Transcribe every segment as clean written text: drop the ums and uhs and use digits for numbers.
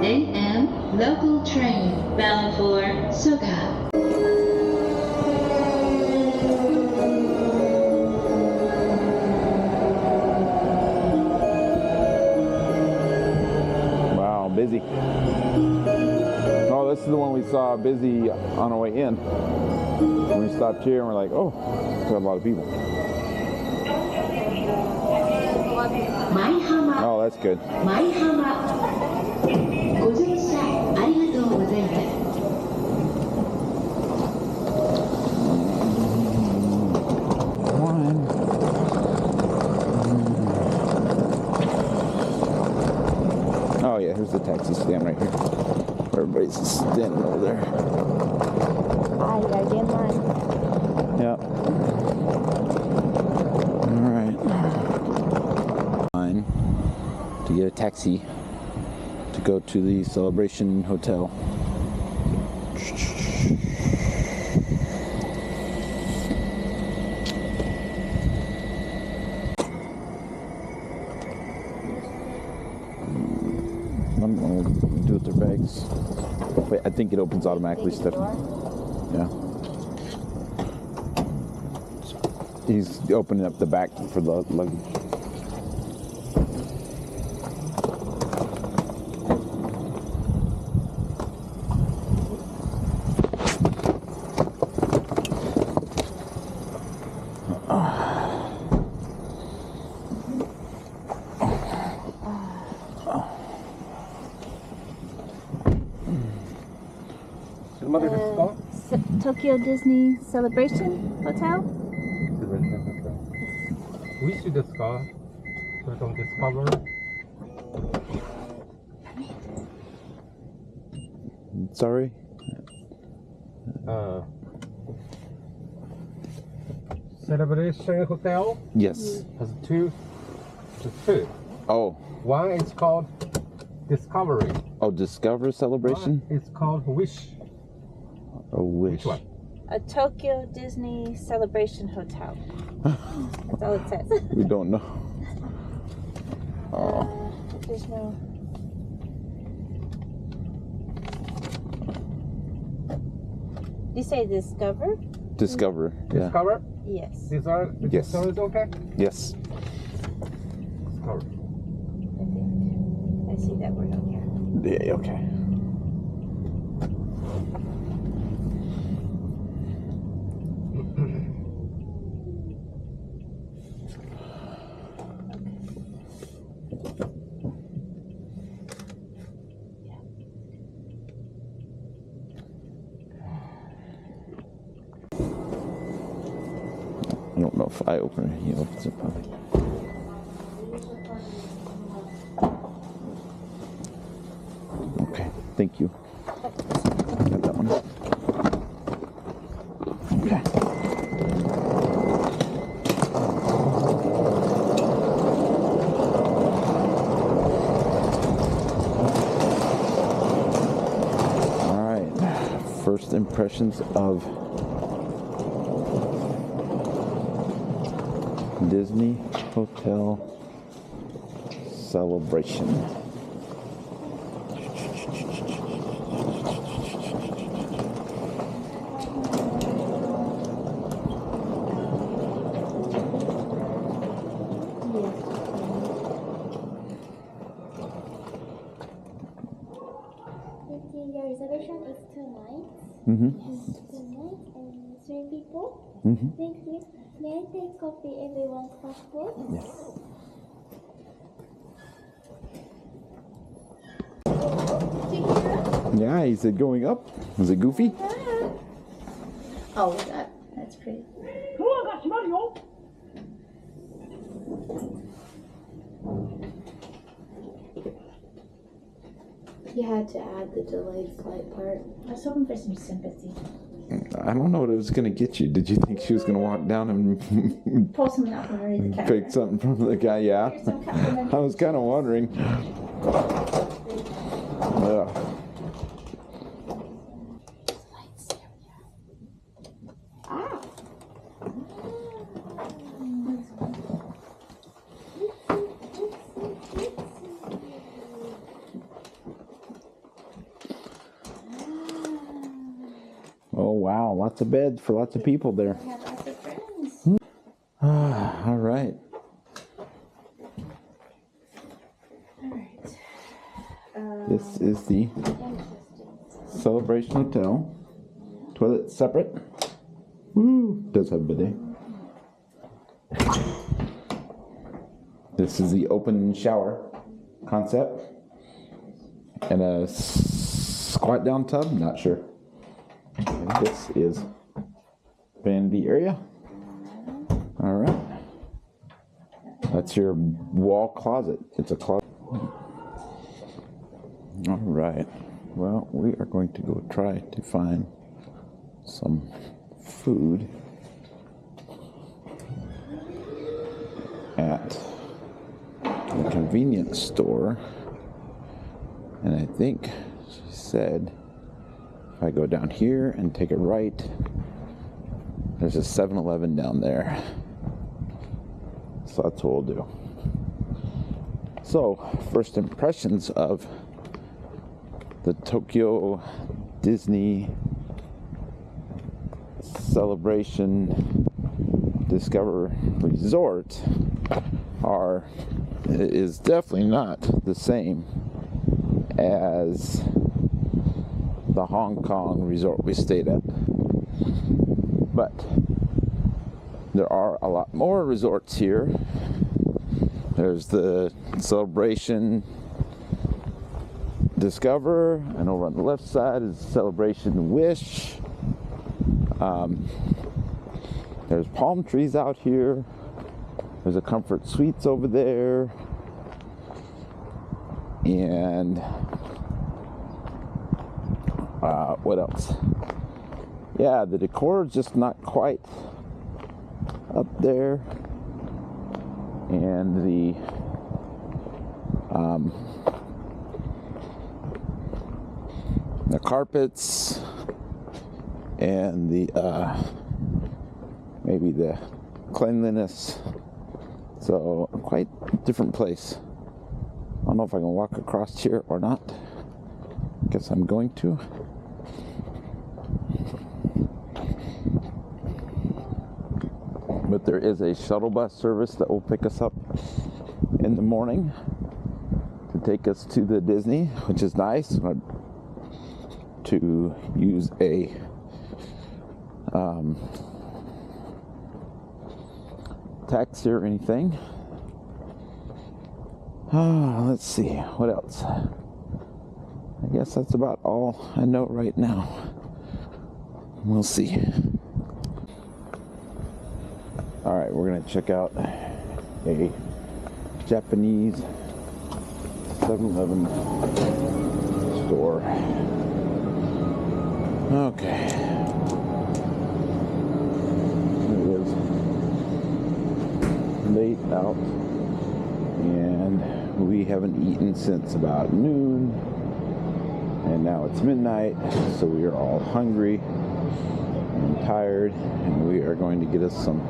a.m. local train bound for Soga. Wow, busy. Oh, this is the one we saw busy on our way in. When we stopped here and we're like, oh, there's a lot of people. Oh, that's good. Oh yeah, here's the taxi stand right here. Everybody's standing over there. You gotta get in line. Yeah. All right. Line to get a taxi to go to the Celebration Hotel. I don't know what to do with their bags. Wait, I think it opens automatically, Stephanie. Yeah. He's opening up the back for the luggage. Tokyo Disney Celebration Hotel? ウィッシュですか？それともディスカバー？ Sorry? Celebration Hotel Yes. has two. Oh. One is called Discovery. Oh, Discover Celebration? One is called Wish. A Wish. Which one? A Tokyo Disney Celebration Hotel. That's all it says. We don't know. Oh. There's no... You say Discover? Discover. Yeah. Discover? Yes. These are Yes. Discover is okay? Yes. Discover. I think. I see that word on here. Yeah, okay. I don't know if I open it, he opens it probably. Okay, thank you. Got that one. Okay. All right, first impressions of Disney Hotel Celebration. Your reservation is 2 nights. Mm-hmm. 2 nights and 3 people. Mm-hmm. Thank you. May I take copy everyone's passport? Yes. Yeah, he said going up. Was it goofy? Oh, that's pretty. You had to add the delayed flight part. I was hoping for some sympathy. I don't know what it was going to get you. Did you think she was going to walk down and Pull someone out from underneath the cat. pick something from the guy? Yeah. Here's some cat. I was kind of wondering. Yeah. Oh wow, lots of beds for lots of people there. I have lots of friends. All right. Alright. This is the Interesting. Celebration Hotel. Toilet separate. Woo! Does have a bidet. This is the open shower concept. And a squat down tub, not sure. And this is vanity area. All right. That's your wall closet. It's a closet. All right. Well, we are going to go try to find some food at the convenience store. And I think she said if I go down here and take a right, there's a 7-Eleven down there. So that's what we'll do. So, first impressions of the Tokyo Disney Celebration Discover Resort is definitely not the same as the Hong Kong resort we stayed at. But there are a lot more resorts here. There's the Celebration Discover, and over on the left side is Celebration Wish. There's palm trees out here. There's a Comfort Suites over there. And what else? Yeah, the decor is just not quite up there. And the carpets and the maybe the cleanliness. So quite different place. I don't know if I can walk across here or not. Guess I'm going to. But there is a shuttle bus service that will pick us up in the morning to take us to the Disney, which is nice. To use a taxi or anything. Let's see, what else? I guess that's about all I know right now. We'll see. Alright, we're gonna check out a Japanese 7-Eleven store. Okay. It is late out, and we haven't eaten since about noon, and now it's midnight, so we are all hungry and tired, and we are going to get us some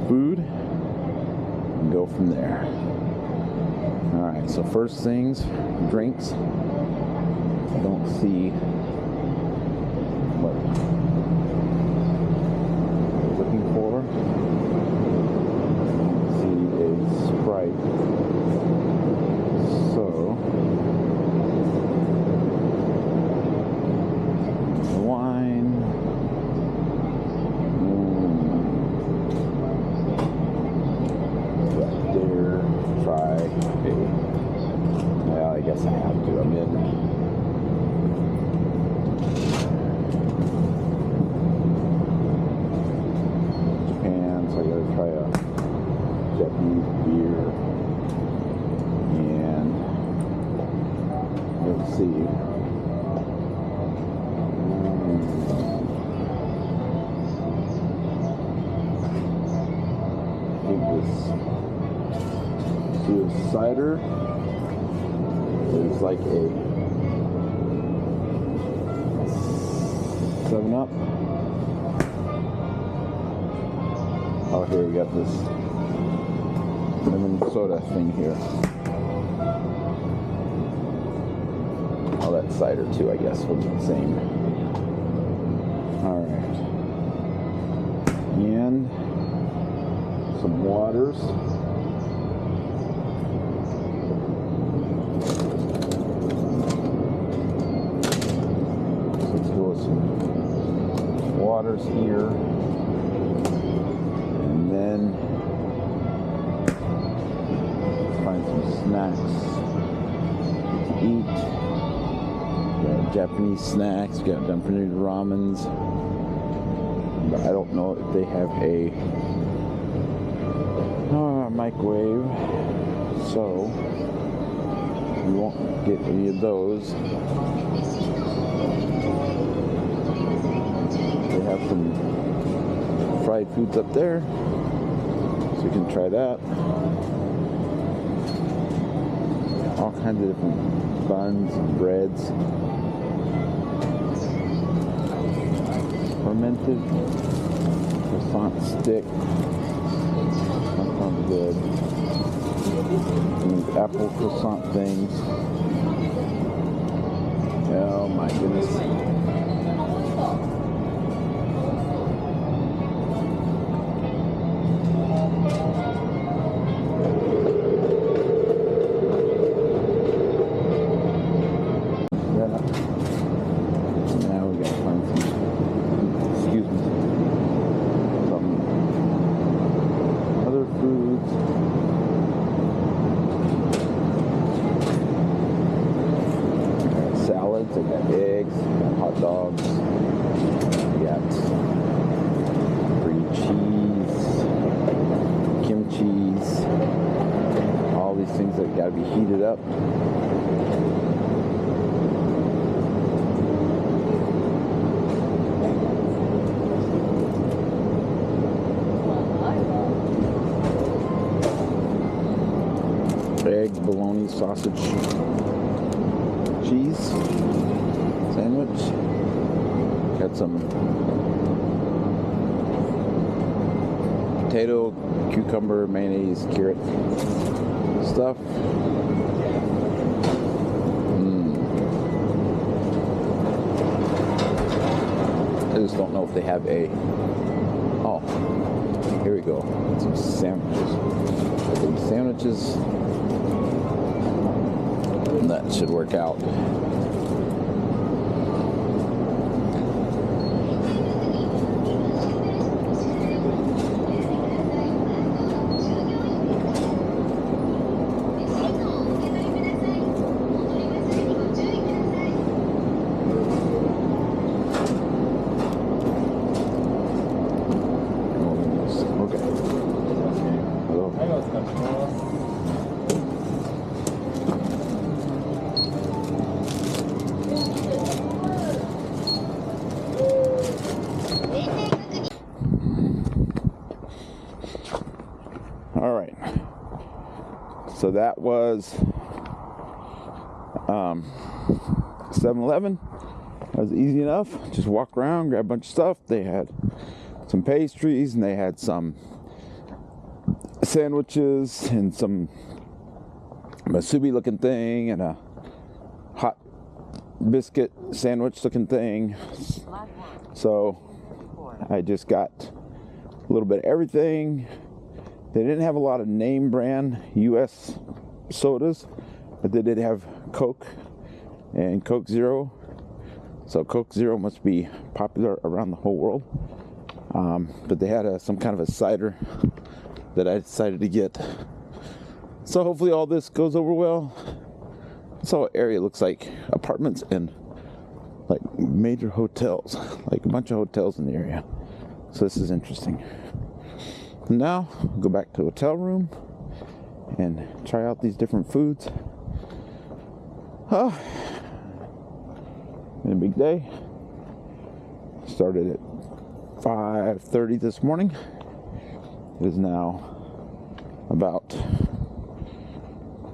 food and go from there. Alright, so first things, drinks. I don't see what I'm looking for. I see a Sprite. So, wine. Dare try a. Well, I guess I have to. I'm in. So I gotta try a Japanese beer, and let's see. I think this cider is like a 7-Up. Oh, here we got this lemon soda thing here. Oh, that's cider too, I guess, will be the same. All right. And some waters. Let's go with some waters here. And then let's find some snacks to eat. We got Japanese snacks, we got Japanese ramens. But I don't know if they have a microwave, so we won't get any of those. They have some fried foods up there, so you can try that. All kinds of different buns and breads. Fermented croissant stick. That sounds good. And these apple croissant things. Oh my goodness. Now we gotta find some, some other foods. I got salads, I got eggs, I got hot dogs, I got green cheese, kimchi, all these things that gotta be heated up. Egg, bologna, sausage, cheese sandwich. Got some potato, cucumber, mayonnaise, carrot stuff. I just don't know if they have a. Oh, here we go. Some sandwiches. Some sandwiches. That should work out. Okay. Hello. All right, so that was 7-Eleven. That was easy enough. Just walk around, grab a bunch of stuff. They had some pastries and they had some sandwiches and some masubi looking thing and a hot biscuit sandwich looking thing. So I just got a little bit of everything. They didn't have a lot of name brand US sodas, but they did have Coke and Coke Zero. So Coke Zero must be popular around the whole world. But they had some kind of a cider that I decided to get. So hopefully all this goes over well. This whole area looks like apartments and like major hotels, like a bunch of hotels in the area. So this is interesting. Now, we'll go back to the hotel room and try out these different foods. Been a big day. Started at 5:30 this morning. It is now about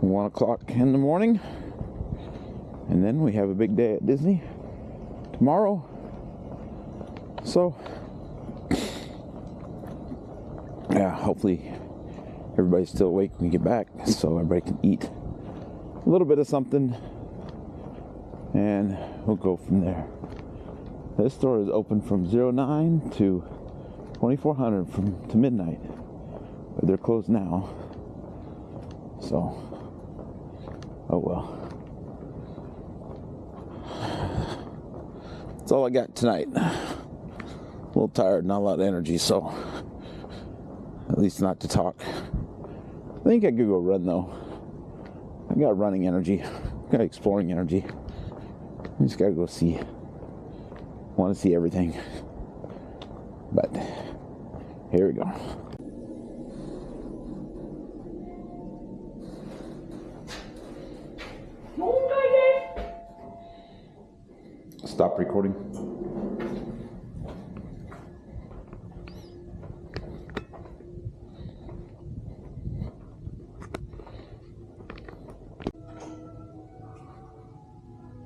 1 o'clock in the morning. And then we have a big day at Disney tomorrow. So, yeah, hopefully everybody's still awake when we get back so everybody can eat a little bit of something and we'll go from there. This store is open from 09 to 2400 to midnight. But they're closed now. So, oh well. That's all I got tonight. A little tired, not a lot of energy, so at least not to talk. I think I could go run though. I got running energy, got exploring energy. I just gotta go see. Want to see everything. But here we go. Stop recording.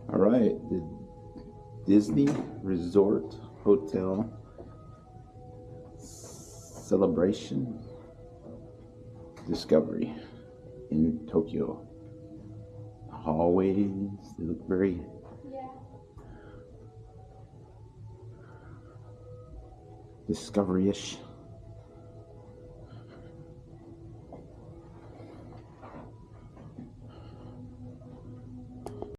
All right, the Disney Resort Hotel Celebration Discovery in Tokyo. The hallways, they look very discovery-ish.